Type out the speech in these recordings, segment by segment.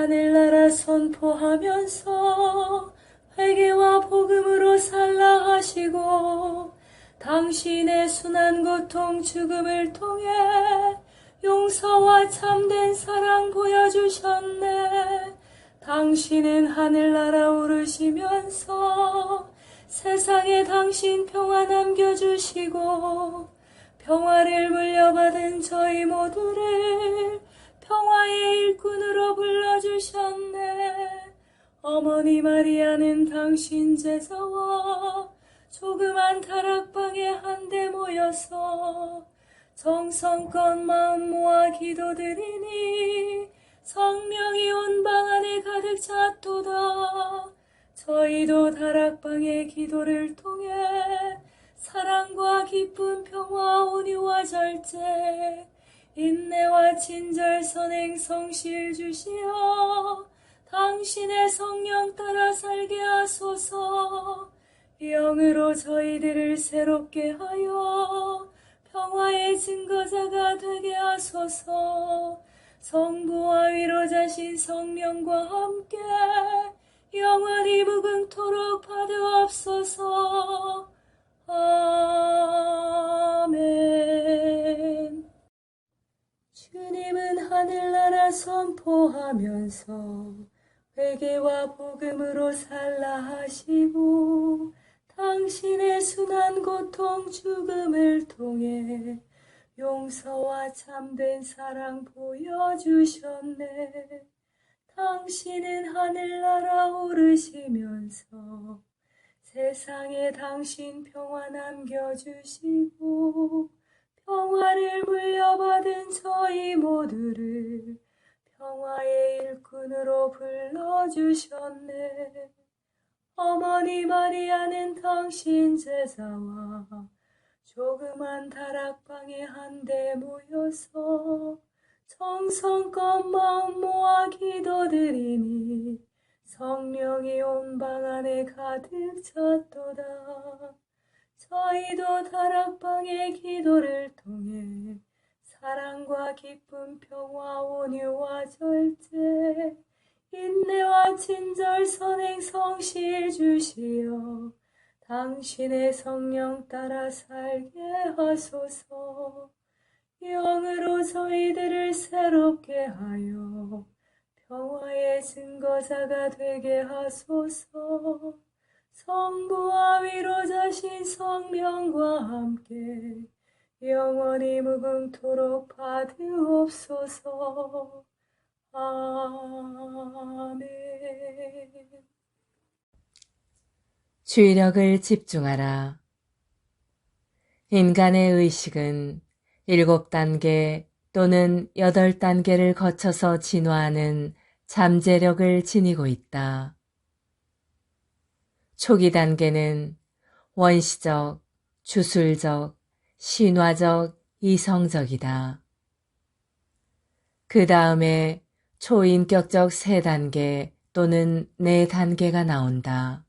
하늘나라 선포하면서 회개와 복음으로 살라 하시고 당신의 순한 고통 죽음을 통해 용서와 참된 사랑 보여주셨네. 당신은 하늘나라 오르시면서 세상에 당신 평화 남겨주시고 평화를 물려받은 저희 모두를 평화의 일꾼으로 불러주셨네. 어머니 마리아는 당신 제자와 조그만 다락방에 한데 모여서 정성껏 마음 모아 기도드리니 성령이 온 방 안에 가득 찼도다. 저희도 다락방의 기도를 통해 사랑과 기쁨, 평화, 온유와 절제, 인내와 친절, 선행, 성실 주시어 당신의 성령 따라 살게 하소서. 영으로 저희들을 새롭게 하여 평화의 증거자가 되게 하소서. 성부와 위로자신 성령과 함께 영원히 무궁토록 받으옵소서. 아멘. 주님은 하늘나라 선포하면서 회개와 복음으로 살라 하시고 당신의 순한 고통 죽음을 통해 용서와 참된 사랑 보여주셨네. 당신은 하늘나라 오르시면서 세상에 당신 평화 남겨주시고 평화를 물려받은 저희 모두를 평화의 일꾼으로 불러주셨네. 어머니 마리아는 당신 제자와 조그만 다락방에 한데 모여서 정성껏 마음 모아 기도드리니 성령이 온 방 안에 가득 찼도다. 저희도 다락방의 기도를 통해 사랑과 기쁨, 평화, 온유와 절제, 인내와 친절, 선행, 성실 주시어 당신의 성령 따라 살게 하소서. 영으로 저희들을 새롭게 하여 평화의 증거자가 되게 하소서. 성부와 위로자신 성령과 함께 영원히 무궁토록 받으옵소서. 아멘. 주의력을 집중하라. 인간의 의식은 7단계 또는 8단계를 거쳐서 진화하는 잠재력을 지니고 있다. 초기 단계는 원시적, 주술적, 신화적, 이성적이다. 그 다음에 초인격적 3단계 또는 4단계가 나온다.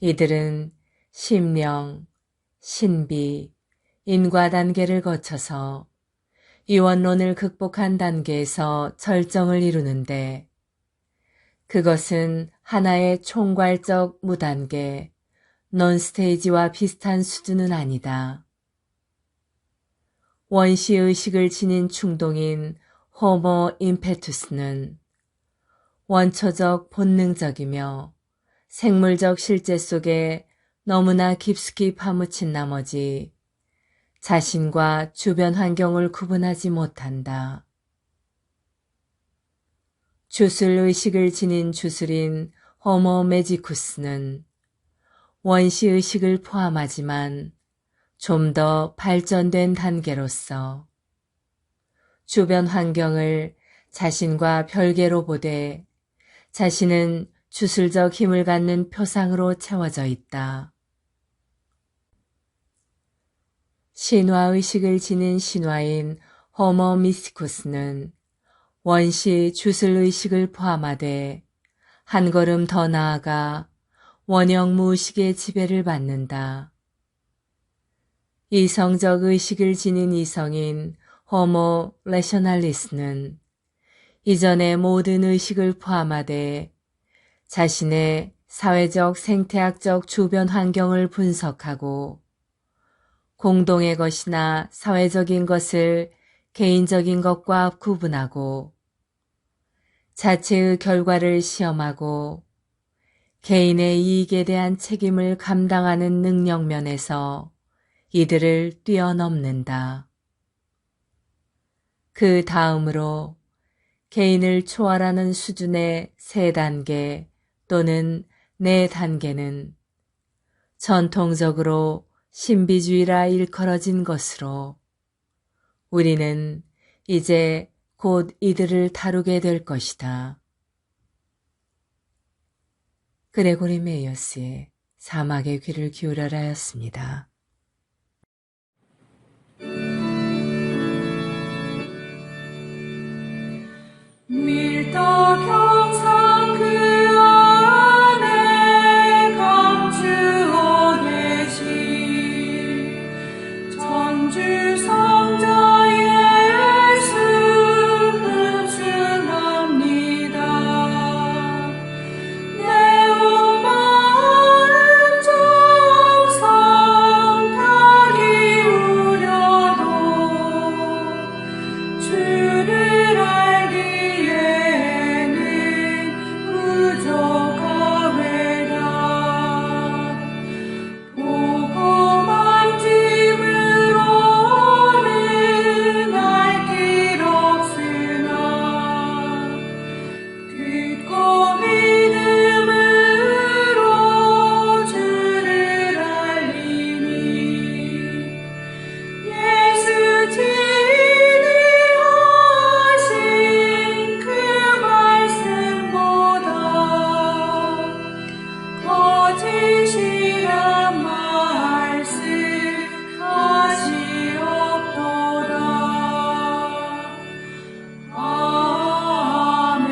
이들은 심령, 신비, 인과 단계를 거쳐서 이원론을 극복한 단계에서 절정을 이루는데 그것은 하나의 총괄적 무단계, 논스테이지와 비슷한 수준은 아니다. 원시의식을 지닌 충동인 호모 임페투스는 원초적 본능적이며 생물적 실제 속에 너무나 깊숙이 파묻힌 나머지 자신과 주변 환경을 구분하지 못한다. 주술의식을 지닌 주술인 호모 메지쿠스는 원시의식을 포함하지만 좀 더 발전된 단계로서 주변 환경을 자신과 별개로 보되 자신은 주술적 힘을 갖는 표상으로 채워져 있다. 신화의식을 지닌 신화인 호모 미스티쿠스는 원시 주술의식을 포함하되 한 걸음 더 나아가 원형 무의식의 지배를 받는다. 이성적 의식을 지닌 이성인 호모 레셔널리스는 이전의 모든 의식을 포함하되 자신의 사회적 생태학적 주변 환경을 분석하고 공동의 것이나 사회적인 것을 개인적인 것과 구분하고 자체의 결과를 시험하고 개인의 이익에 대한 책임을 감당하는 능력 면에서 이들을 뛰어넘는다. 그 다음으로 개인을 초월하는 수준의 3단계 또는 4단계는 전통적으로 신비주의라 일컬어진 것으로 우리는 이제 곧 이들을 다루게 될 것이다. 그레고리 메이어스의 사막의 귀를 기울여라 하였습니다. 밀도 경상 그 안에 감추어 계신 전주 성자 예수 흠숭합니다. 내 온 마음 정성 다 기울여도 주를 알기에는 부족하외라. 보고 만짐으로는 알 길 없으나 듣고 믿음으로 주를 알리니 예수 친히 하신 그 말씀보다 거짓이란 말씀 다시 없도다. 아멘.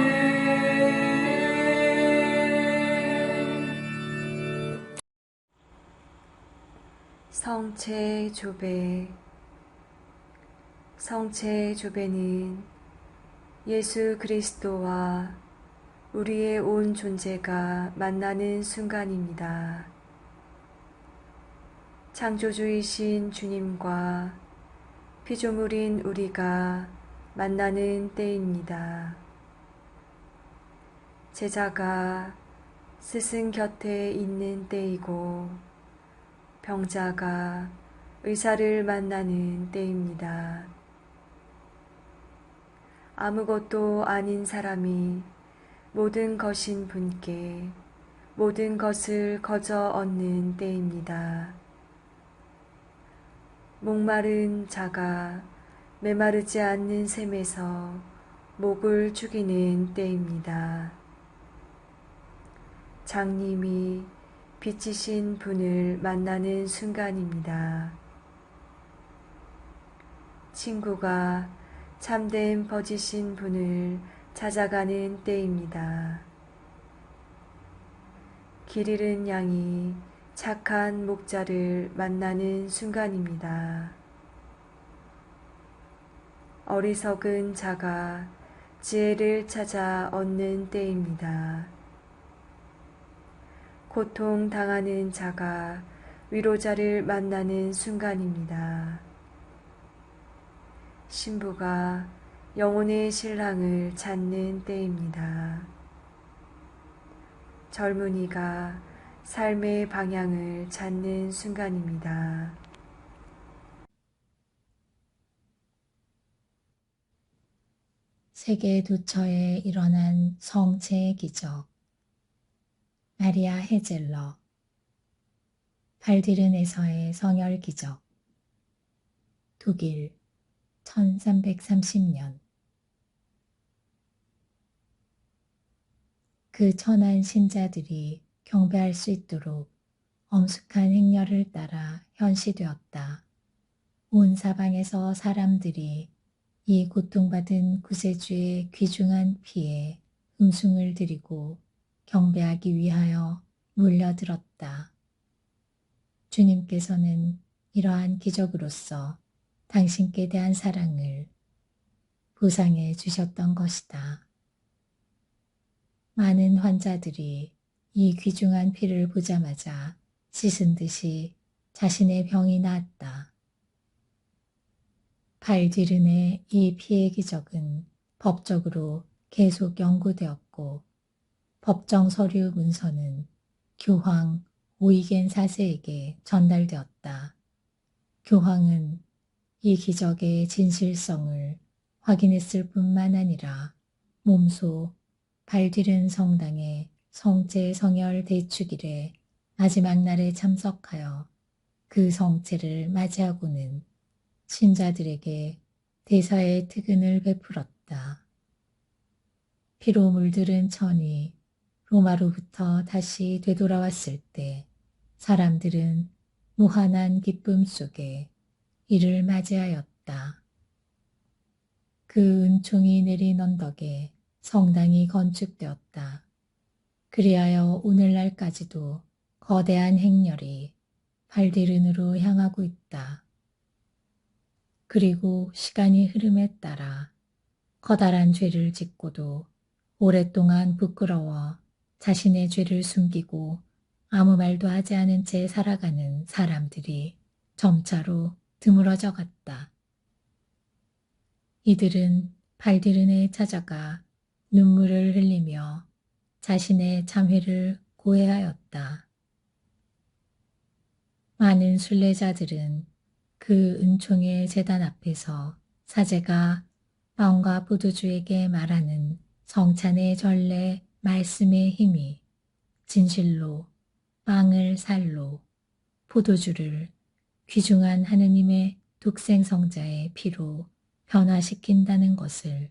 성체 조배. 성체 조배는 예수 그리스도와 우리의 온 존재가 만나는 순간입니다. 창조주이신 주님과 피조물인 우리가 만나는 때입니다. 제자가 스승 곁에 있는 때이고 병자가 의사를 만나는 때입니다. 아무것도 아닌 사람이 모든 것인 분께 모든 것을 거저 얻는 때입니다. 목마른 자가 메마르지 않는 샘에서 목을 죽이는 때입니다. 장님이 빛이신 분을 만나는 순간입니다. 친구가 참된 버지신 분을 찾아가는 때입니다. 길 잃은 양이 착한 목자를 만나는 순간입니다. 어리석은 자가 지혜를 찾아 얻는 때입니다. 고통당하는 자가 위로자를 만나는 순간입니다. 신부가 영혼의 신랑을 찾는 때입니다. 젊은이가 삶의 방향을 찾는 순간입니다. 세계 도처에 일어난 성체의 기적. 마리아 헤젤러. 발디른에서의 성혈 기적. 독일 1330년. 그 천한 신자들이 경배할 수 있도록 엄숙한 행렬을 따라 현시되었다. 온 사방에서 사람들이 이 고통받은 구세주의 귀중한 피에 음숭을 드리고 경배하기 위하여 몰려들었다. 주님께서는 이러한 기적으로서 당신께 대한 사랑을 보상해 주셨던 것이다. 많은 환자들이 이 귀중한 피를 보자마자 씻은 듯이 자신의 병이 나았다. 발디른의 이 피의 기적은 법적으로 계속 연구되었고 법정 서류 문서는 교황 오이겐 4세에게 전달되었다. 교황은 이 기적의 진실성을 확인했을 뿐만 아니라 몸소 발디른 성당의 성체 성혈 대축일의 마지막 날에 참석하여 그 성체를 맞이하고는 신자들에게 대사의 특은을 베풀었다. 피로 물들은 천이 로마로부터 다시 되돌아왔을 때 사람들은 무한한 기쁨 속에 이를 맞이하였다. 그 은총이 내린 언덕에 성당이 건축되었다. 그리하여 오늘날까지도 거대한 행렬이 발디른으로 향하고 있다. 그리고 시간이 흐름에 따라 커다란 죄를 짓고도 오랫동안 부끄러워 자신의 죄를 숨기고 아무 말도 하지 않은 채 살아가는 사람들이 점차로 드물어져 갔다. 이들은 발디른에 찾아가 눈물을 흘리며 자신의 참회를 고해하였다. 많은 순례자들은 그 은총의 제단 앞에서 사제가 빵과 포도주에게 말하는 성찬의 전례 말씀의 힘이 진실로 빵을 살로 포도주를 귀중한 하느님의 독생성자의 피로 변화시킨다는 것을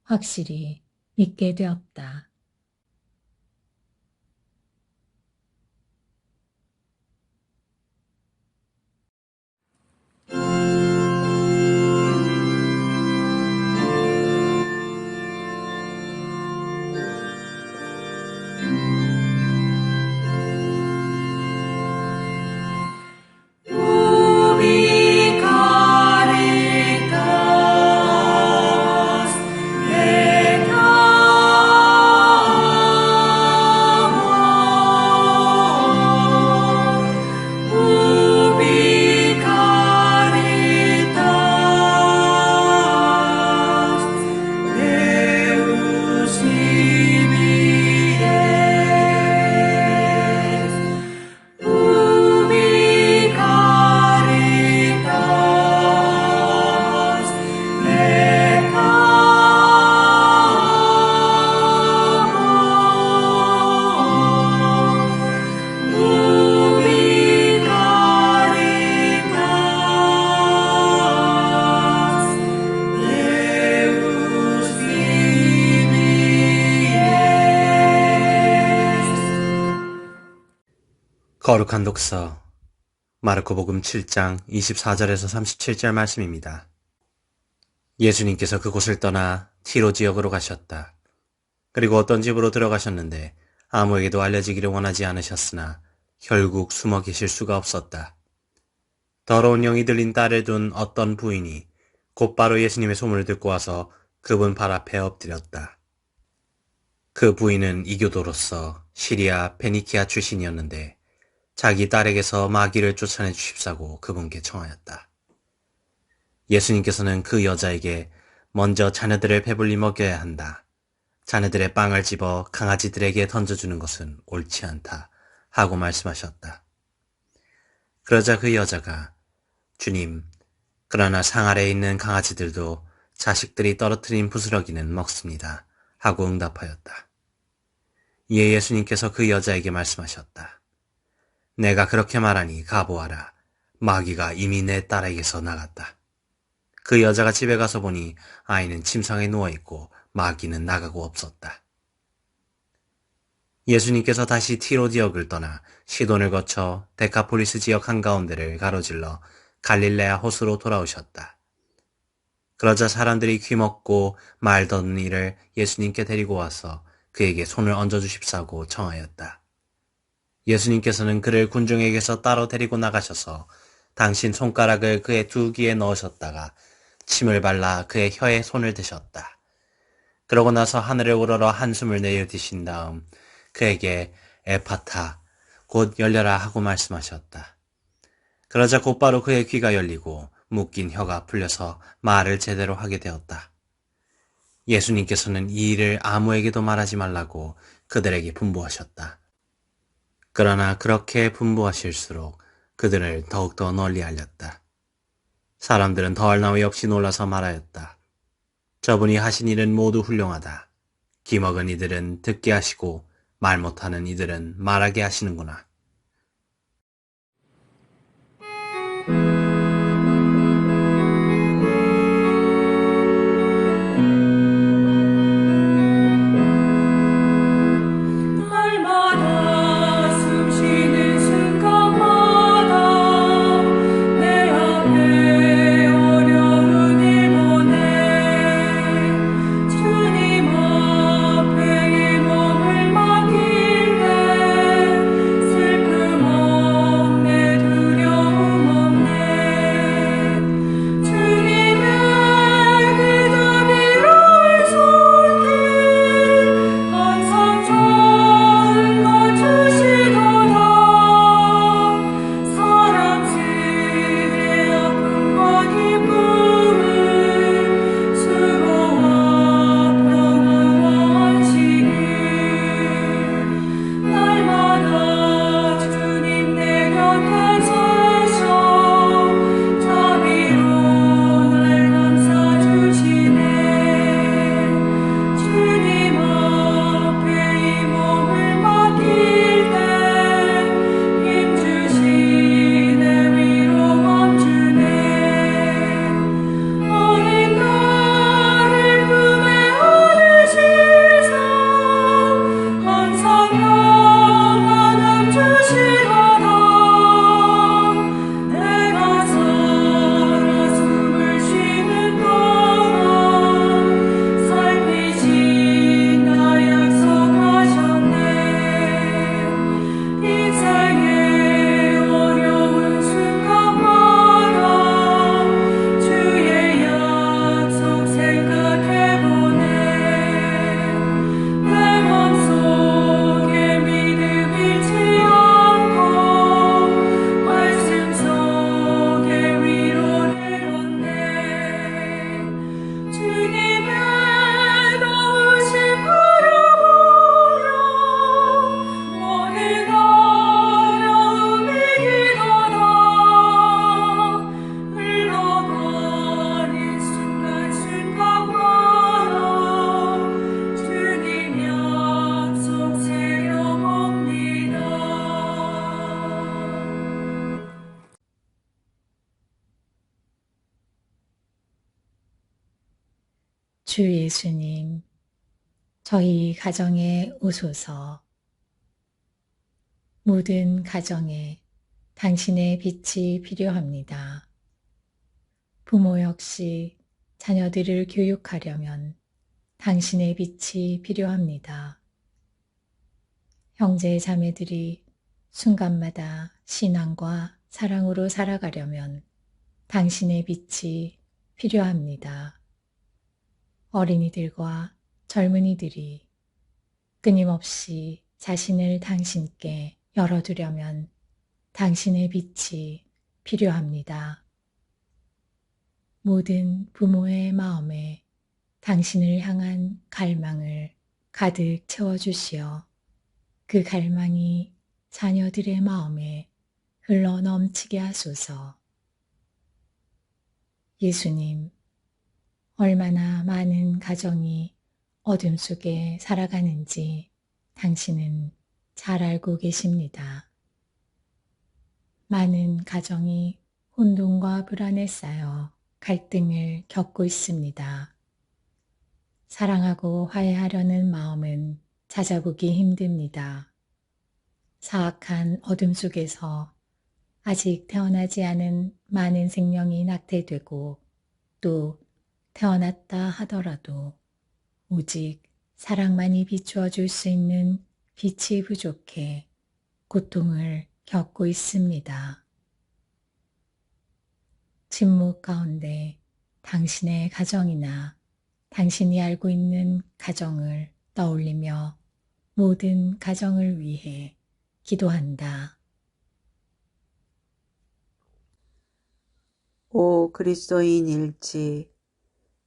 확실히 믿게 되었다. 거룩한 독서 마르코복음 7장 24절에서 37절 말씀입니다. 예수님께서 그곳을 떠나 티로 지역으로 가셨다. 그리고 어떤 집으로 들어가셨는데 아무에게도 알려지기를 원하지 않으셨으나 결국 숨어 계실 수가 없었다. 더러운 영이 들린 딸을 둔 어떤 부인이 곧바로 예수님의 소문을 듣고 와서 그분 발 앞에 엎드렸다. 그 부인은 이교도로서 시리아 페니키아 출신이었는데 자기 딸에게서 마귀를 쫓아내 주십사고 그분께 청하였다. 예수님께서는 그 여자에게 먼저 자녀들을 배불리 먹여야 한다. 자녀들의 빵을 집어 강아지들에게 던져주는 것은 옳지 않다 하고 말씀하셨다. 그러자 그 여자가 주님, 그러나 상 아래에 있는 강아지들도 자식들이 떨어뜨린 부스러기는 먹습니다 하고 응답하였다. 이에 예수님께서 그 여자에게 말씀하셨다. 내가 그렇게 말하니 가보아라. 마귀가 이미 내 딸에게서 나갔다. 그 여자가 집에 가서 보니 아이는 침상에 누워있고 마귀는 나가고 없었다. 예수님께서 다시 티로 지역을 떠나 시돈을 거쳐 데카폴리스 지역 한가운데를 가로질러 갈릴레아 호수로 돌아오셨다. 그러자 사람들이 귀먹고 말 더는 이를 예수님께 데리고 와서 그에게 손을 얹어주십사고 청하였다. 예수님께서는 그를 군중에게서 따로 데리고 나가셔서 당신 손가락을 그의 두 귀에 넣으셨다가 침을 발라 그의 혀에 손을 대셨다. 그러고 나서 하늘에 우러러 한숨을 내쉬신 다음 그에게 에파타, 곧 열려라 하고 말씀하셨다. 그러자 곧바로 그의 귀가 열리고 묶인 혀가 풀려서 말을 제대로 하게 되었다. 예수님께서는 이 일을 아무에게도 말하지 말라고 그들에게 분부하셨다. 그러나 그렇게 분부하실수록 그들을 더욱더 널리 알렸다. 사람들은 더할 나위 없이 놀라서 말하였다. 저분이 하신 일은 모두 훌륭하다. 기먹은 이들은 듣게 하시고 말 못하는 이들은 말하게 하시는구나. 날마다 숨 쉬는 순간마다 내 앞에 어려운 일 보내 주님 앞에 이 몸을 맡길 때 슬픔 없네 두려움 없네 주님의 그 자비로운 손길 항상 좋은 것 주시도다 사랑스레 아픔과 기쁨을 수고와 평화와 안식을 날마다 주님 내 곁에 서서 자비로 날 감싸 주시네 주님 앞에 이 몸을 맡길 때 힘 주시네 위로함 주네 어린 나를 품에 안으시사 항상 평안함 주시도다 내가 살아 숨을 쉬는 동안 살피신다 약속하셨네 인생의 어려운 순간마다 주의 약속 생각해보네 내 맘속에 믿음 잃지 않고 말씀 속에 위로를 얻네 주님의 도우심 바라보며 모든 어려움이 기도다 흘러가는 순간순간마다 주님 약속 세워봅니다. 주 예수님, 저희 가정에 오소서. 모든 가정에 당신의 빛이 필요합니다. 부모 역시 자녀들을 교육하려면 당신의 빛이 필요합니다. 형제 자매들이 순간마다 신앙과 사랑으로 살아가려면 당신의 빛이 필요합니다. 어린이들과 젊은이들이 끊임없이 자신을 당신께 열어두려면 당신의 빛이 필요합니다. 모든 부모의 마음에 당신을 향한 갈망을 가득 채워주시어 그 갈망이 자녀들의 마음에 흘러 넘치게 하소서. 예수님, 얼마나 많은 가정이 어둠 속에 살아가는지 당신은 잘 알고 계십니다. 많은 가정이 혼돈과 불안에 쌓여 갈등을 겪고 있습니다. 사랑하고 화해하려는 마음은 찾아보기 힘듭니다. 사악한 어둠 속에서 아직 태어나지 않은 많은 생명이 낙태되고 또 태어났다 하더라도 오직 사랑만이 비추어 줄 수 있는 빛이 부족해 고통을 겪고 있습니다. 침묵 가운데 당신의 가정이나 당신이 알고 있는 가정을 떠올리며 모든 가정을 위해 기도한다. 오 그리스도인 일치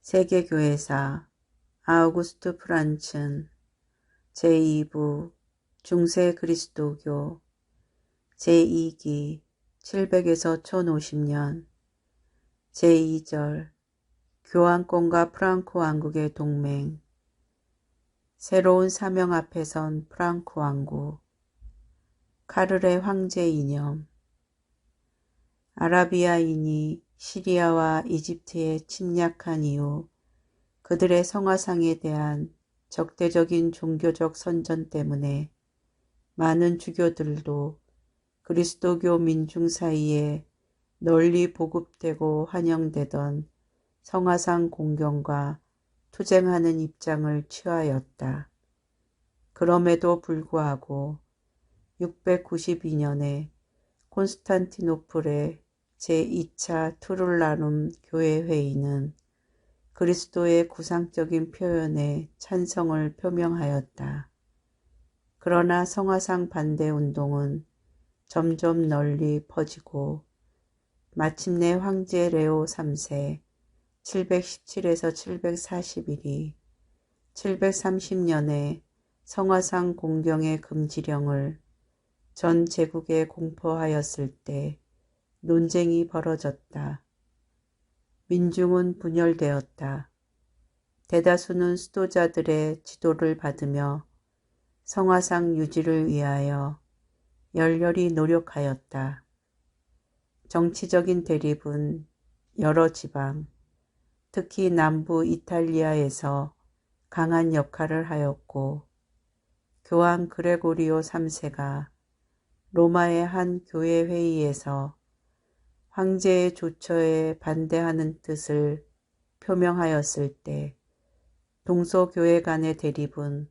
세계교회사 아우구스트 프란츠 제2부 중세 그리스도교 제2기 700에서 1050년 제2절 교황권과 프랑크 왕국의 동맹 새로운 사명 앞에 선 프랑크 왕국 카를의 황제 이념 아라비아인이 시리아와 이집트에 침략한 이후 그들의 성화상에 대한 적대적인 종교적 선전 때문에 많은 주교들도 그리스도교 민중 사이에 널리 보급되고 환영되던 성화상 공경과 투쟁하는 입장을 취하였다. 그럼에도 불구하고 692년에 콘스탄티노플의 제2차 투룰라눔 교회회의는 그리스도의 구상적인 표현에 찬성을 표명하였다. 그러나 성화상 반대 운동은 점점 널리 퍼지고 마침내 황제 레오 3세 717에서 741이 730년에 성화상 공경의 금지령을 전 제국에 공포하였을 때 논쟁이 벌어졌다. 민중은 분열되었다. 대다수는 수도자들의 지도를 받으며 성화상 유지를 위하여 열렬히 노력하였다. 정치적인 대립은 여러 지방, 특히 남부 이탈리아에서 강한 역할을 하였고 교황 그레고리오 3세가 로마의 한 교회 회의에서 황제의 조처에 반대하는 뜻을 표명하였을 때 동서교회 간의 대립은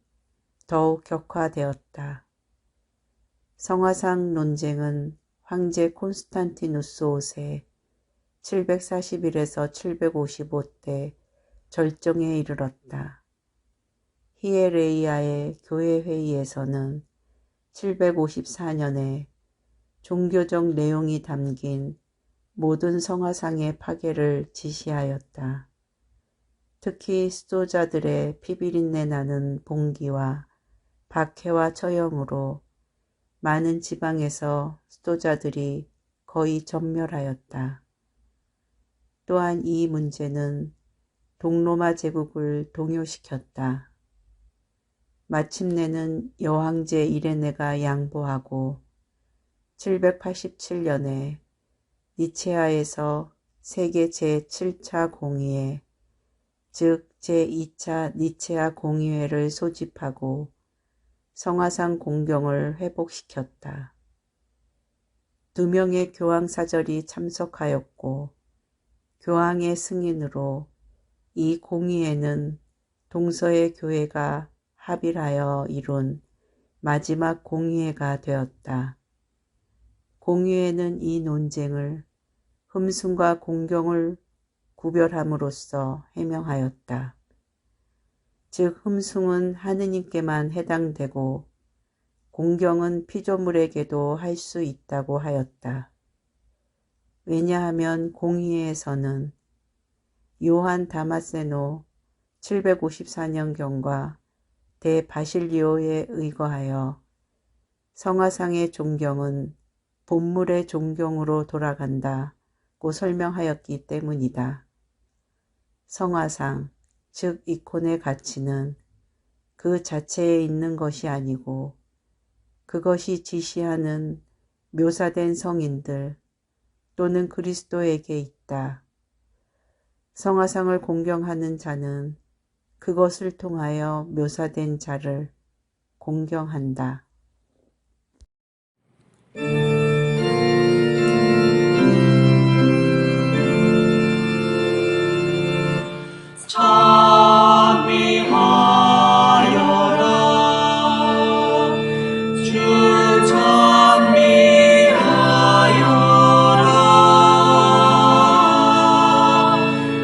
더욱 격화되었다. 성화상 논쟁은 황제 콘스탄티누스 5세 741에서 755때 절정에 이르렀다. 히에레이아의 교회회의에서는 754년에 종교적 내용이 담긴 모든 성화상의 파괴를 지시하였다. 특히 수도자들의 피비린내 나는 봉기와 박해와 처형으로 많은 지방에서 수도자들이 거의 전멸하였다. 또한 이 문제는 동로마 제국을 동요시켰다. 마침내는 여황제 이레네가 양보하고 787년에 니체아에서 세계 제7차 공의회, 즉 제2차 니체아 공의회를 소집하고 성화상 공경을 회복시켰다. 2명의 교황 사절이 참석하였고 교황의 승인으로 이 공의회는 동서의 교회가 합의하여 이룬 마지막 공의회가 되었다. 공의회는 이 논쟁을 흠숭과 공경을 구별함으로써 해명하였다. 즉 흠숭은 하느님께만 해당되고 공경은 피조물에게도 할 수 있다고 하였다. 왜냐하면 공의회에서는 요한 다마세노 754년경과 대바실리오에 의거하여 성화상의 존경은 본물의 존경으로 돌아간다고 설명하였기 때문이다. 성화상, 즉 이콘의 가치는 그 자체에 있는 것이 아니고 그것이 지시하는 묘사된 성인들 또는 그리스도에게 있다. 성화상을 공경하는 자는 그것을 통하여 묘사된 자를 공경한다. 찬미하여라 주 찬미하여라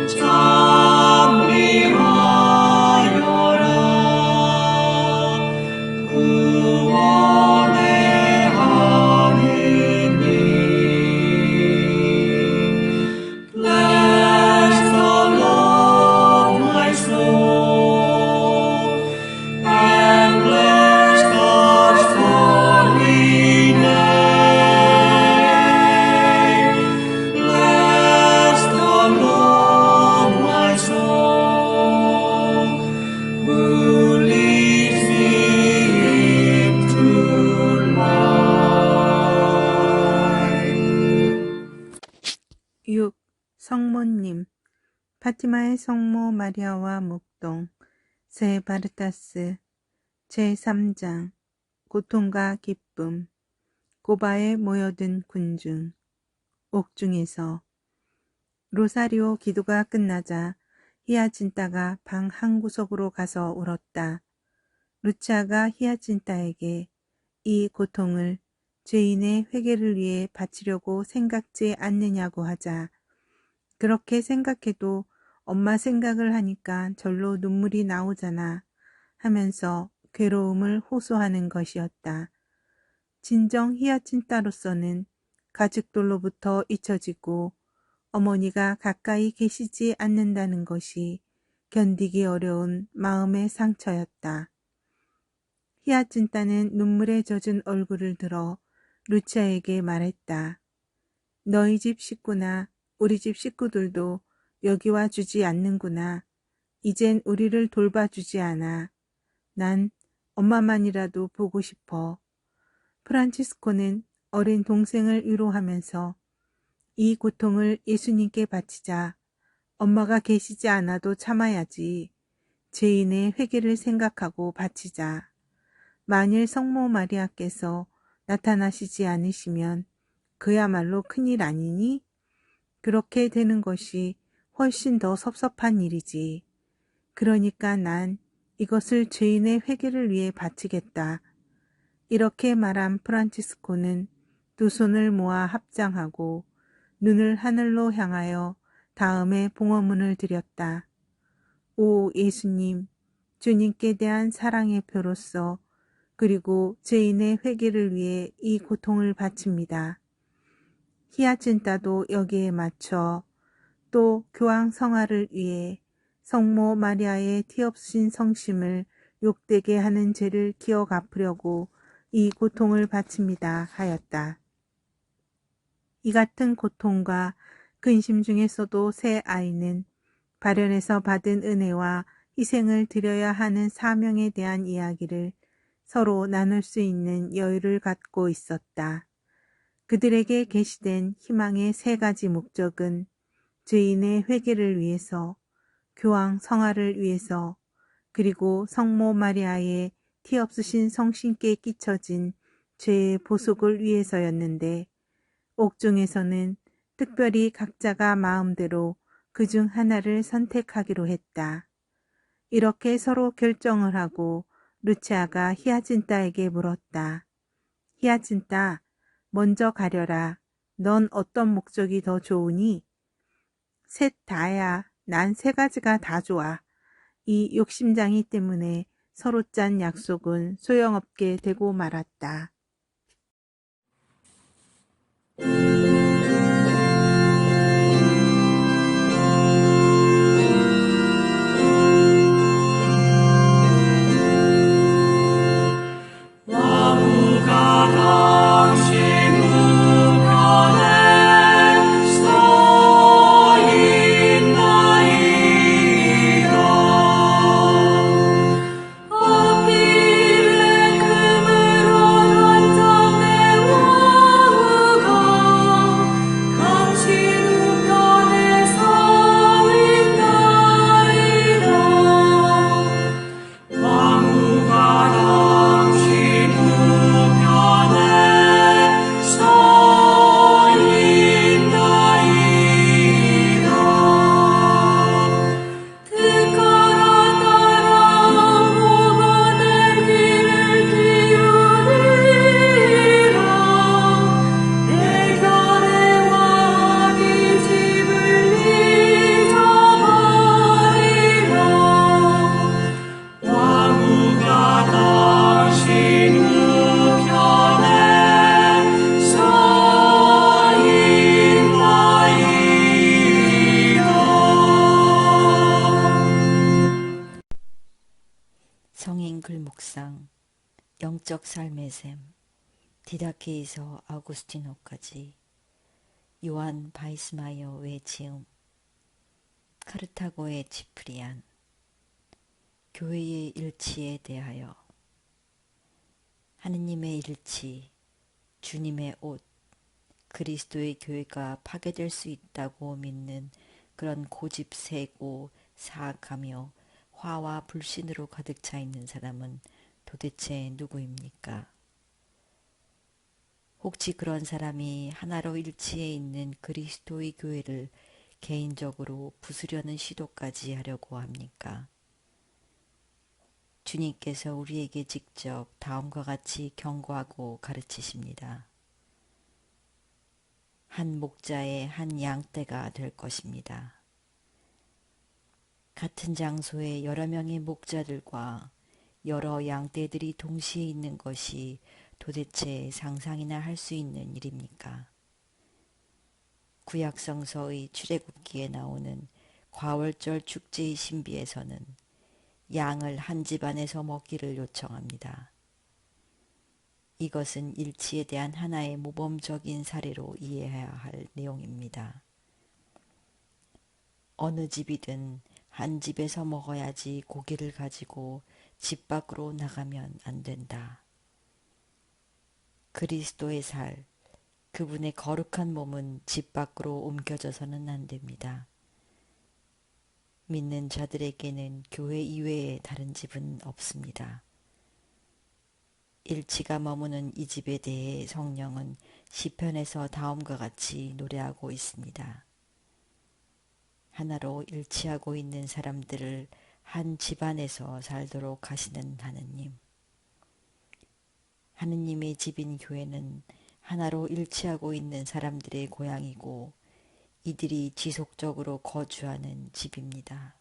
찬미하여라 파티마의 성모 마리아와 묵동 세 바르타스 제3장 고통과 기쁨 고바에 모여든 군중 옥중에서 로사리오 기도가 끝나자 히아친타가 방 한 구석으로 가서 울었다. 루치아가 히아친타에게 이 고통을 죄인의 회개를 위해 바치려고 생각지 않느냐고 하자 그렇게 생각해도 엄마 생각을 하니까 절로 눈물이 나오잖아 하면서 괴로움을 호소하는 것이었다. 진정 히아친타로서는 가족들로부터 잊혀지고 어머니가 가까이 계시지 않는다는 것이 견디기 어려운 마음의 상처였다. 히아친타는 눈물에 젖은 얼굴을 들어 루치아에게 말했다. 너희 집 식구나 우리 집 식구들도 여기 와 주지 않는구나. 이젠 우리를 돌봐주지 않아. 난 엄마만이라도 보고 싶어. 프란치스코는 어린 동생을 위로하면서 이 고통을 예수님께 바치자. 엄마가 계시지 않아도 참아야지. 죄인의 회개를 생각하고 바치자. 만일 성모 마리아께서 나타나시지 않으시면 그야말로 큰일 아니니? 그렇게 되는 것이 훨씬 더 섭섭한 일이지. 그러니까 난 이것을 죄인의 회개를 위해 바치겠다. 이렇게 말한 프란치스코는 두 손을 모아 합장하고 눈을 하늘로 향하여 다음에 봉헌문을 드렸다. 오 예수님, 주님께 대한 사랑의 표로서 그리고 죄인의 회개를 위해 이 고통을 바칩니다. 히아친타도 여기에 맞춰 또 교황 성화를 위해 성모 마리아의 티없으신 성심을 욕되게 하는 죄를 기억 갚으려고 이 고통을 바칩니다 하였다. 이 같은 고통과 근심 중에서도 새 아이는 발현에서 받은 은혜와 희생을 드려야 하는 사명에 대한 이야기를 서로 나눌 수 있는 여유를 갖고 있었다. 그들에게 계시된 희망의 세 가지 목적은 죄인의 회개를 위해서, 교황 성화를 위해서, 그리고 성모 마리아의 티없으신 성신께 끼쳐진 죄의 보속을 위해서였는데 옥중에서는 특별히 각자가 마음대로 그중 하나를 선택하기로 했다. 이렇게 서로 결정을 하고 루치아가 히아친타에게 물었다. 히아친타, 먼저 가려라. 넌 어떤 목적이 더 좋으니? 셋 다야. 난 세 가지가 다 좋아. 이 욕심장이 때문에 서로 짠 약속은 소용없게 되고 말았다. 나무가 당신 우편에 서 있나이다. 어필의 금으로 단장된 와우가 당신 우편에 서 있나이다. 나무가 당신 우편에 서 있나이다. 듣거라 따라 모건의 귀를 기울이라. 내 견해 왕이 집을 잊어버리라. 나무가 당신 우편에 서 있나이다. 성인 글묵상 영적 삶의 샘 디다케에서 아우구스티노까지 요한 바이스마이어 외지음 카르타고의 지프리안 교회의 일치에 대하여 하느님의 일치, 주님의 옷, 그리스도의 교회가 파괴될 수 있다고 믿는 그런 고집 세고 사악하며 화와 불신으로 가득 차 있는 사람은 도대체 누구입니까? 혹시 그런 사람이 하나로 일치해 있는 그리스도의 교회를 개인적으로 부수려는 시도까지 하려고 합니까? 주님께서 우리에게 직접 다음과 같이 경고하고 가르치십니다. 한 목자의 한 양떼가 될 것입니다. 같은 장소에 여러 명의 목자들과 여러 양떼들이 동시에 있는 것이 도대체 상상이나 할 수 있는 일입니까? 구약성서의 출애굽기에 나오는 과월절 축제의 신비에서는 양을 한 집안에서 먹기를 요청합니다. 이것은 일치에 대한 하나의 모범적인 사례로 이해해야 할 내용입니다. 어느 집이든 한 집에서 먹어야지 고기를 가지고 집 밖으로 나가면 안 된다. 그리스도의 살, 그분의 거룩한 몸은 집 밖으로 옮겨져서는 안 됩니다. 믿는 자들에게는 교회 이외에 다른 집은 없습니다. 일치가 머무는 이 집에 대해 성령은 시편에서 다음과 같이 노래하고 있습니다. 하나로 일치하고 있는 사람들을 한 집안에서 살도록 하시는 하느님. 하느님의 집인 교회는 하나로 일치하고 있는 사람들의 고향이고 이들이 지속적으로 거주하는 집입니다.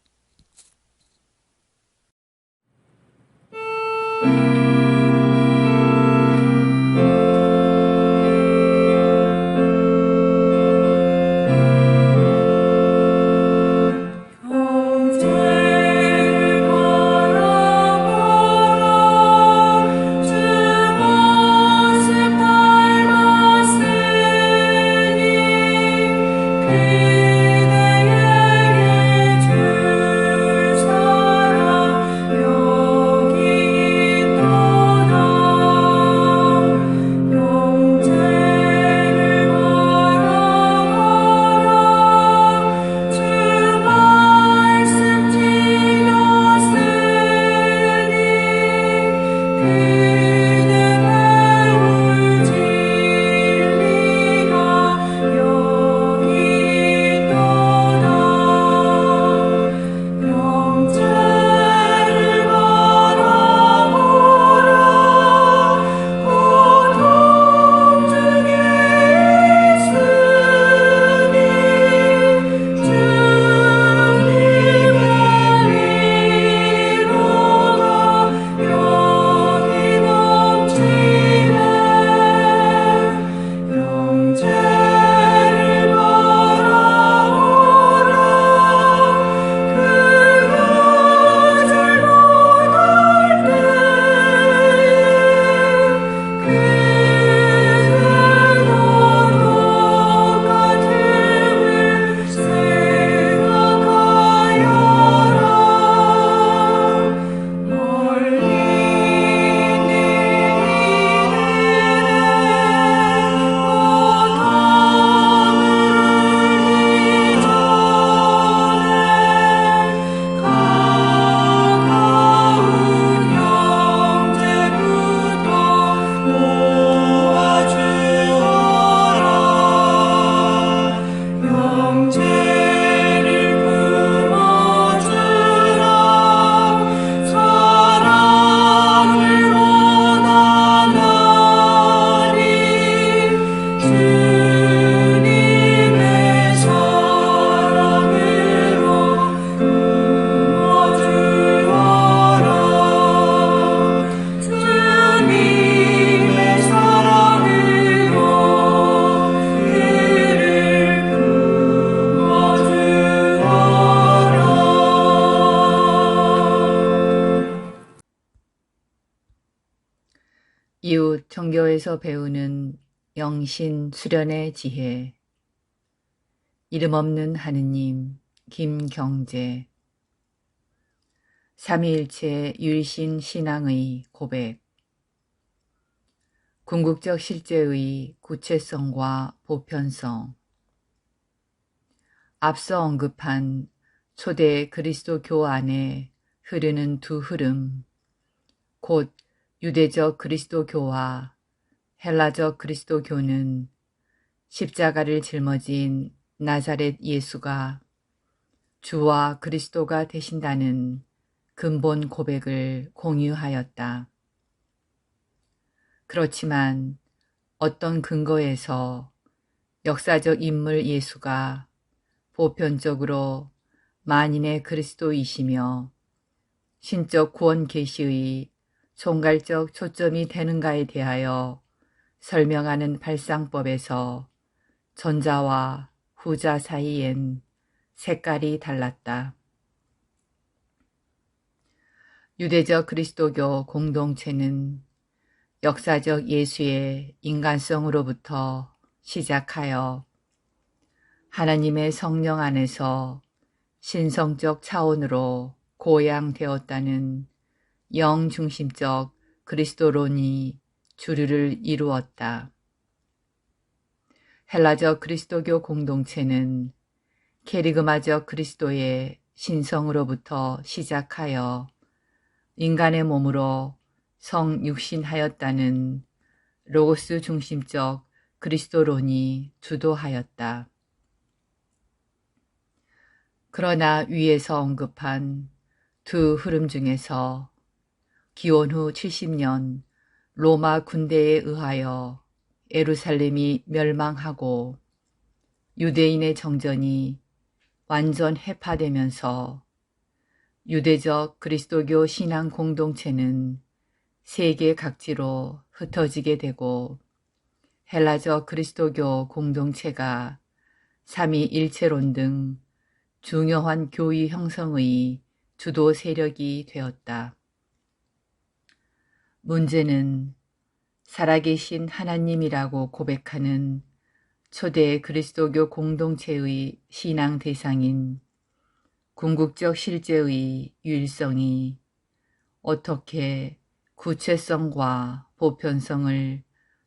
이웃 정교에서 배우는 영신 수련의 지혜. 이름 없는 하느님, 김경재. 삼위일체 유일신 신앙의 고백. 궁극적 실제의 구체성과 보편성. 앞서 언급한 초대 그리스도교 안에 흐르는 두 흐름, 곧 유대적 그리스도교와 헬라적 그리스도교는 십자가를 짊어진 나사렛 예수가 주와 그리스도가 되신다는 근본 고백을 공유하였다. 그렇지만 어떤 근거에서 역사적 인물 예수가 보편적으로 만인의 그리스도이시며 신적 구원 계시의 총괄적 초점이 되는가에 대하여 설명하는 발상법에서 전자와 후자 사이엔 색깔이 달랐다. 유대적 그리스도교 공동체는 역사적 예수의 인간성으로부터 시작하여 하나님의 성령 안에서 신성적 차원으로 고양되었다는 영중심적 그리스도론이 주류를 이루었다. 헬라적 그리스도교 공동체는 케리그마적 그리스도의 신성으로부터 시작하여 인간의 몸으로 성육신하였다는 로고스 중심적 그리스도론이 주도하였다. 그러나 위에서 언급한 두 흐름 중에서 기원 후 70년 로마 군대에 의하여 예루살렘이 멸망하고 유대인의 정전이 완전 해파되면서 유대적 그리스도교 신앙 공동체는 세계 각지로 흩어지게 되고 헬라적 그리스도교 공동체가 삼위일체론 등 중요한 교의 형성의 주도 세력이 되었다. 문제는 살아계신 하나님이라고 고백하는 초대 그리스도교 공동체의 신앙 대상인 궁극적 실제의 유일성이 어떻게 구체성과 보편성을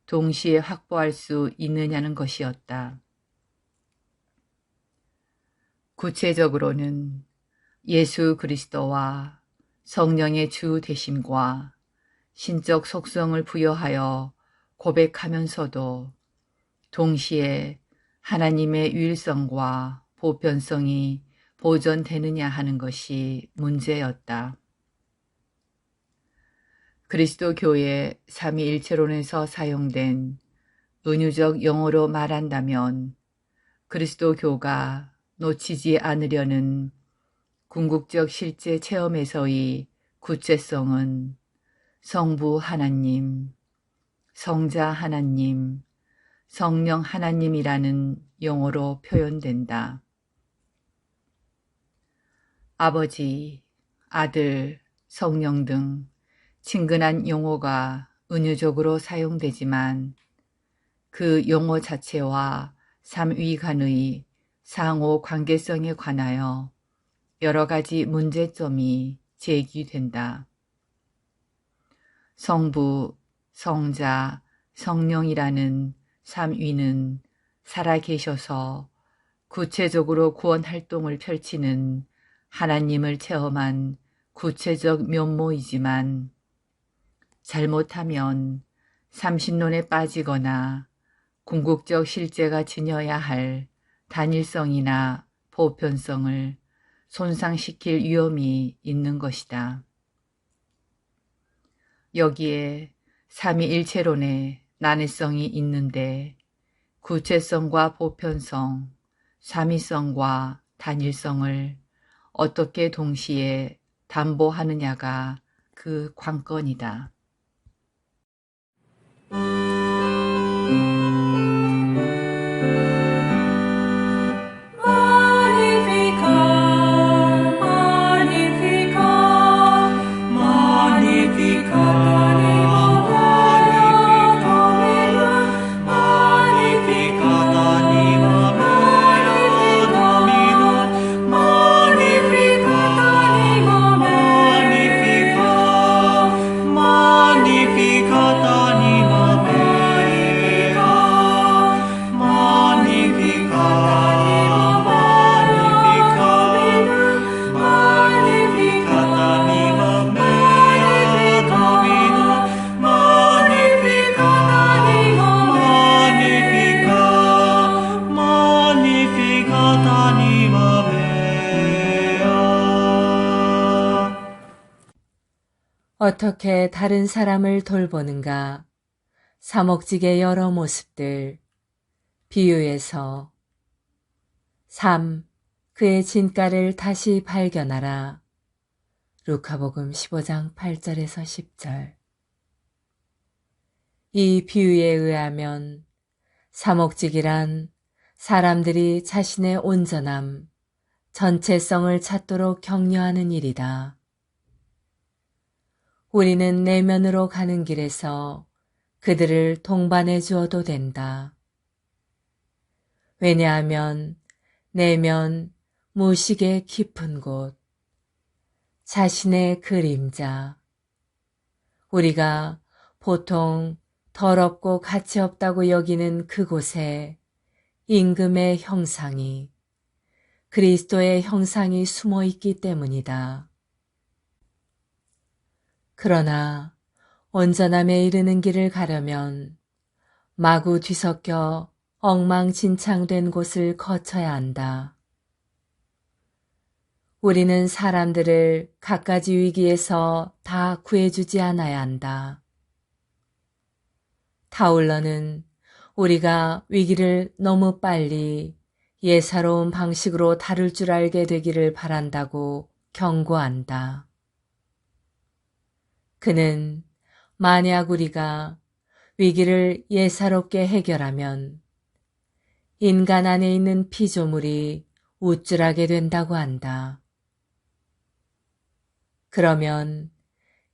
동시에 확보할 수 있느냐는 것이었다. 구체적으로는 예수 그리스도와 성령의 주 되심과 신적 속성을 부여하여 고백하면서도 동시에 하나님의 유일성과 보편성이 보존되느냐 하는 것이 문제였다. 그리스도교의 삼위일체론에서 사용된 은유적 용어로 말한다면 그리스도교가 놓치지 않으려는 궁극적 실제 체험에서의 구체성은 성부 하나님, 성자 하나님, 성령 하나님이라는 용어로 표현된다. 아버지, 아들, 성령 등 친근한 용어가 은유적으로 사용되지만 그 용어 자체와 삼위 간의 상호 관계성에 관하여 여러 가지 문제점이 제기된다. 성부, 성자, 성령이라는 삼위는 살아계셔서 구체적으로 구원 활동을 펼치는 하나님을 체험한 구체적 면모이지만 잘못하면 삼신론에 빠지거나 궁극적 실제가 지녀야 할 단일성이나 보편성을 손상시킬 위험이 있는 것이다. 여기에 삼위일체론의 난해성이 있는데 구체성과 보편성, 삼위성과 단일성을 어떻게 동시에 담보하느냐가 그 관건이다. Magnificat anima mea. 어떻게 다른 사람을 돌보는가? 사목직의 여러 모습들. 비유에서 3. 그의 진가를 다시 발견하라. 루카복음 15장 8절에서 10절. 이 비유에 의하면 사목직이란 사람들이 자신의 온전함, 전체성을 찾도록 격려하는 일이다. 우리는 내면으로 가는 길에서 그들을 동반해 주어도 된다. 왜냐하면 내면 무식의 깊은 곳, 자신의 그림자, 우리가 보통 더럽고 가치 없다고 여기는 그곳에 임금의 형상이, 그리스도의 형상이 숨어 있기 때문이다. 그러나 온전함에 이르는 길을 가려면 마구 뒤섞여 엉망진창된 곳을 거쳐야 한다. 우리는 사람들을 갖가지 위기에서 다 구해주지 않아야 한다. 타울러는 우리가 위기를 너무 빨리 예사로운 방식으로 다룰 줄 알게 되기를 바란다고 경고한다. 그는 만약 우리가 위기를 예사롭게 해결하면 인간 안에 있는 피조물이 우쭐하게 된다고 한다. 그러면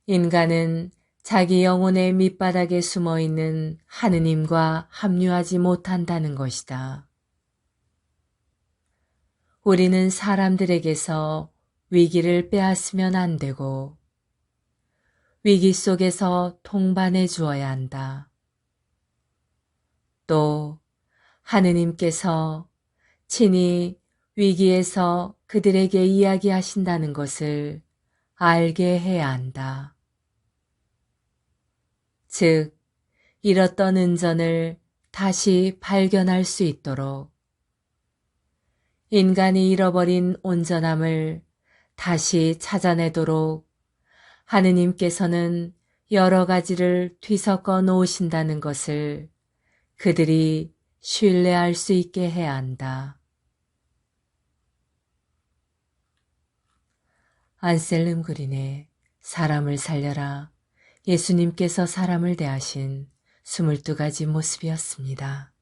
인간은 자기 영혼의 밑바닥에 숨어 있는 하느님과 합류하지 못한다는 것이다. 우리는 사람들에게서 위기를 빼앗으면 안 되고 위기 속에서 동반해 주어야 한다. 또 하느님께서 친히 위기에서 그들에게 이야기하신다는 것을 알게 해야 한다. 즉, 잃었던 은전을 다시 발견할 수 있도록 인간이 잃어버린 온전함을 다시 찾아내도록 하느님께서는 여러 가지를 뒤섞어 놓으신다는 것을 그들이 신뢰할 수 있게 해야 한다. 안셀름 그린의 사람을 살려라. 예수님께서 사람을 대하신 22가지 모습이었습니다.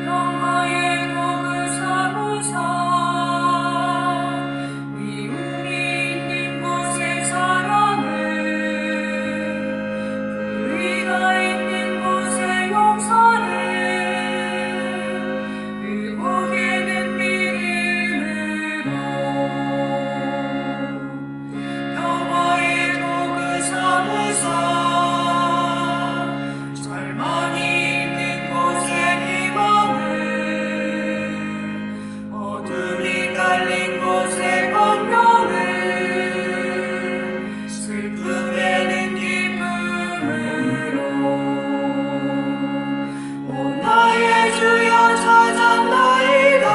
평화의 도구 사무사 미움이 있는 곳의 사랑을 불의가 있는 곳의 용서를 의복에 는 믿음으로 평화의 도구 사무사 절망이 있는 곳에 희망을 어둠이 깔린 곳에 광명을 슬픔에는 기쁨으로 오 나의 주여 찾았나이다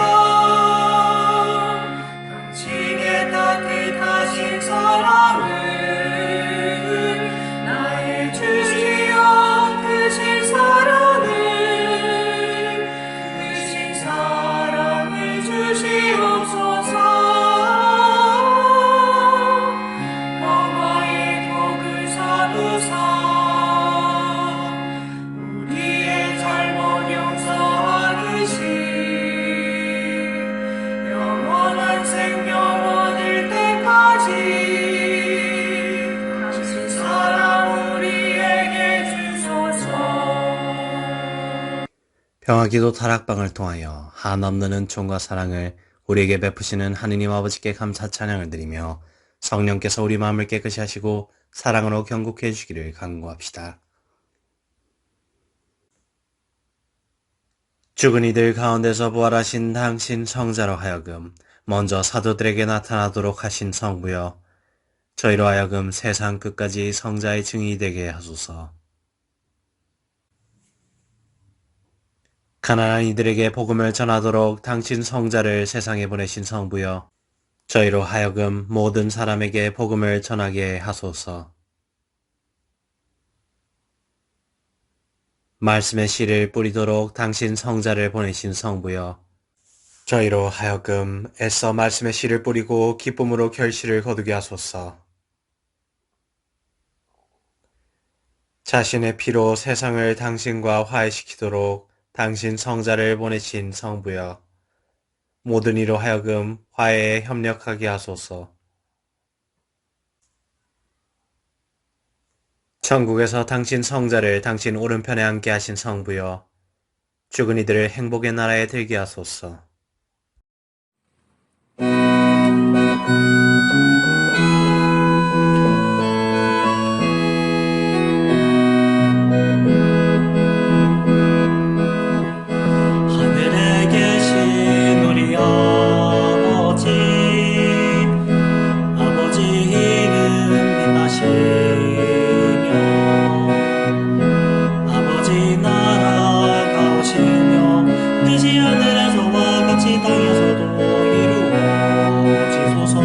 당신의 따뜻하신 사랑을 나의 주시여 크신 사랑을 주시옵소서 평화의 도구 사무사 우리의 잘못 용서하듯이 영원한 생명 얻을 때까지 당신 사랑 우리에게 주소서. 평화기도 다락방을 통하여 한없는 은총과 사랑을 우리에게 베푸시는 하느님 아버지께 감사 찬양을 드리며 성령께서 우리 마음을 깨끗이 하시고 사랑으로 경고해 주시기를 간구합시다. 죽은 이들 가운데서 부활하신 당신 성자로 하여금 먼저 사도들에게 나타나도록 하신 성부여, 저희로 하여금 세상 끝까지 성자의 증인이 되게 하소서. 가난한 이들에게 복음을 전하도록 당신 성자를 세상에 보내신 성부여, 저희로 하여금 모든 사람에게 복음을 전하게 하소서. 말씀의 씨를 뿌리도록 당신 성자를 보내신 성부여, 저희로 하여금 애써 말씀의 씨를 뿌리고 기쁨으로 결실을 거두게 하소서. 자신의 피로 세상을 당신과 화해시키도록 당신 성자를 보내신 성부여, 모든 이로 하여금 화해에 협력하게 하소서. 천국에서 당신 성자를 당신 오른편에 앉게 하신 성부여, 죽은 이들을 행복의 나라에 들게 하소서. 하늘에 계신 우리 아버지 이름 빛나시며 아버지 나라가 오시며 뜻이 하늘에서와 같이 땅에서도 이루어지소서.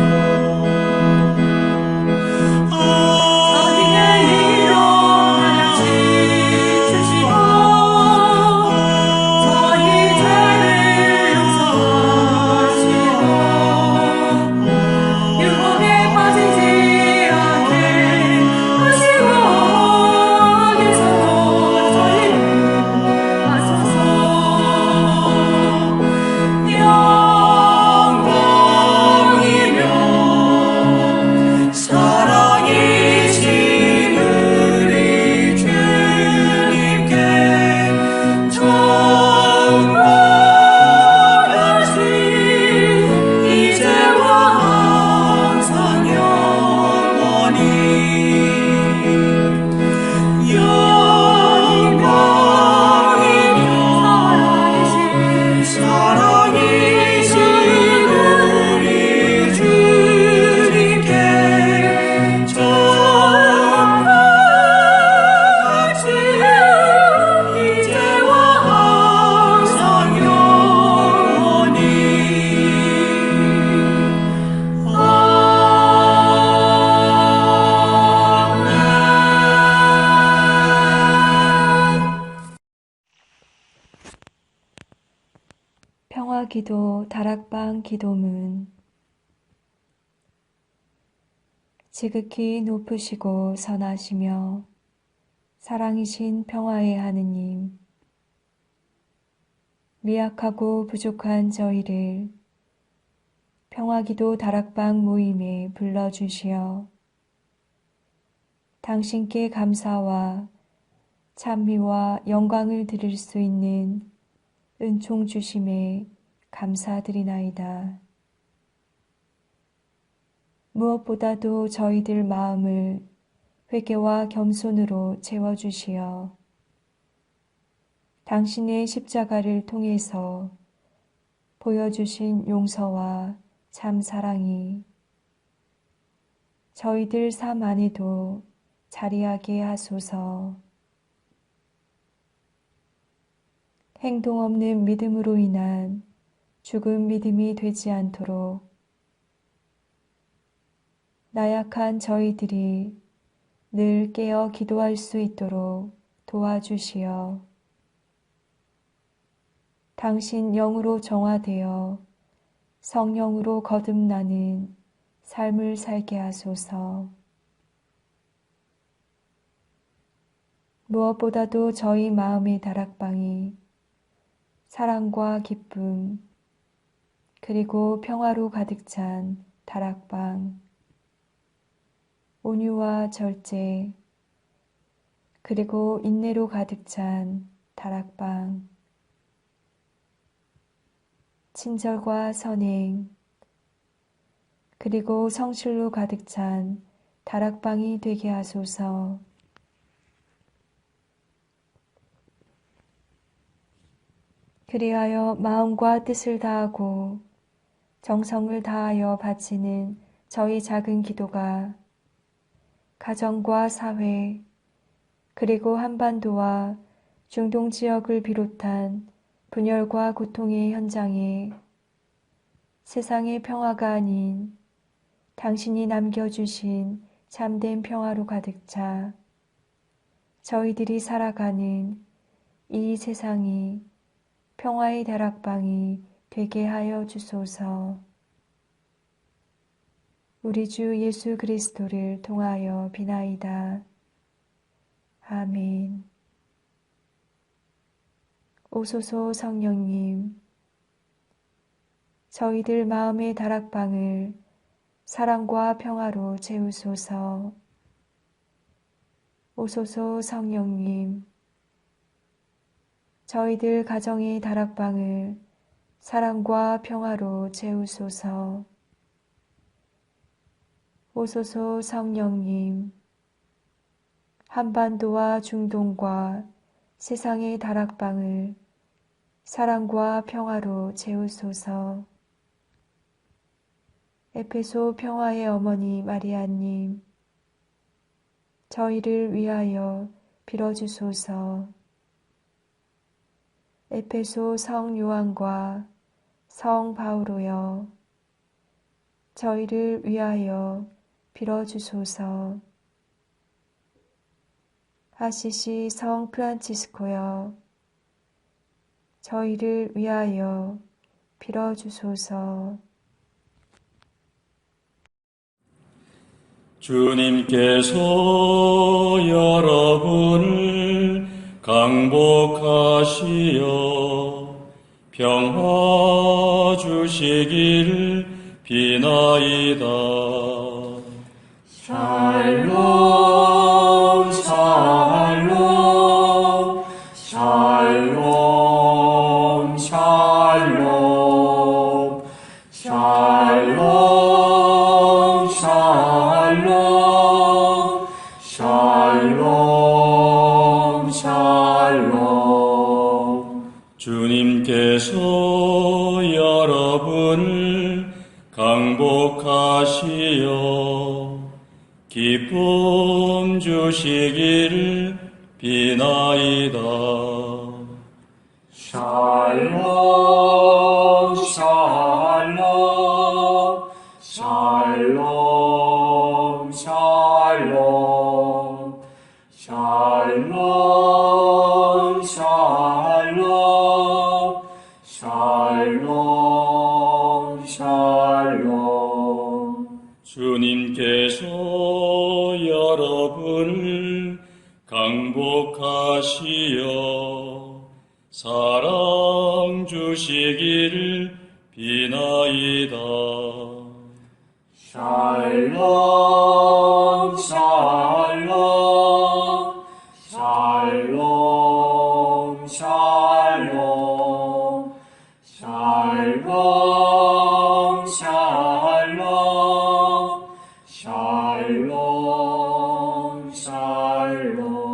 평화기도 다락방 기도문. 지극히 높으시고 선하시며 사랑이신 평화의 하느님, 미약하고 부족한 저희를 평화기도 다락방 모임에 불러주시어 당신께 감사와 찬미와 영광을 드릴 수 있는 은총 주심에 감사드리나이다. 무엇보다도 저희들 마음을 회개와 겸손으로 채워주시어 당신의 십자가를 통해서 보여주신 용서와 참 사랑이 저희들 삶 안에도 자리하게 하소서. 행동 없는 믿음으로 인한 죽은 믿음이 되지 않도록 나약한 저희들이 늘 깨어 기도할 수 있도록 도와주시어 당신 영으로 정화되어 성령으로 거듭나는 삶을 살게 하소서. 무엇보다도 저희 마음의 다락방이 사랑과 기쁨 그리고 평화로 가득 찬 다락방, 온유와 절제 그리고 인내로 가득 찬 다락방, 친절과 선행 그리고 성실로 가득 찬 다락방이 되게 하소서. 그리하여 마음과 뜻을 다하고 정성을 다하여 바치는 저희 작은 기도가 가정과 사회 그리고 한반도와 중동 지역을 비롯한 분열과 고통의 현장에 세상의 평화가 아닌 당신이 남겨주신 참된 평화로 가득 차 저희들이 살아가는 이 세상이 평화의 다락방이 되게 하여 주소서. 우리 주 예수 그리스도를 통하여 비나이다. 아멘. 오소서 성령님, 저희들 마음의 다락방을 사랑과 평화로 채우소서. 오소서 성령님, 저희들 가정의 다락방을 사랑과 평화로 채우소서. 오소서 성령님, 한반도와 중동과 세상의 다락방을 사랑과 평화로 채우소서. 에페소 평화의 어머니 마리아님, 저희를 위하여 빌어주소서. 에페소 성 요한과 성 바오로여, 저희를 위하여 빌어주소서. 아시시 성 프란치스코여, 저희를 위하여 빌어주소서. 주님께서 여러분을 강복하시어 평화 주시기를 비나이다. 샬롬 샬롬 샬롬 샬롬 샬롬 샬롬 샬롬 샬롬. 주님께서 여러분을 강복하시어 기쁨 주시기를 비나이다. 샬롬 샬롬 샬롬 샬롬 샬롬 샬롬 샬롬 샬롬. 주님께서 여러분을 강복하시어 사랑 주시기를 비나이다. 샬롬 샬롬 샬롬 샬롬 샬롬 샬롬 샬롬 샬롬.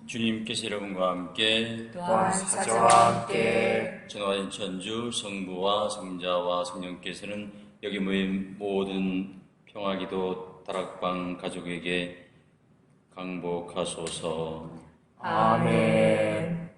주님께서 여러분과 함께 또한 사자와 함께 전화인 천주 성부와 성자와 성령께서는 여기 모인 모든 평화기도 다락방 가족에게 강복하소서. 아멘.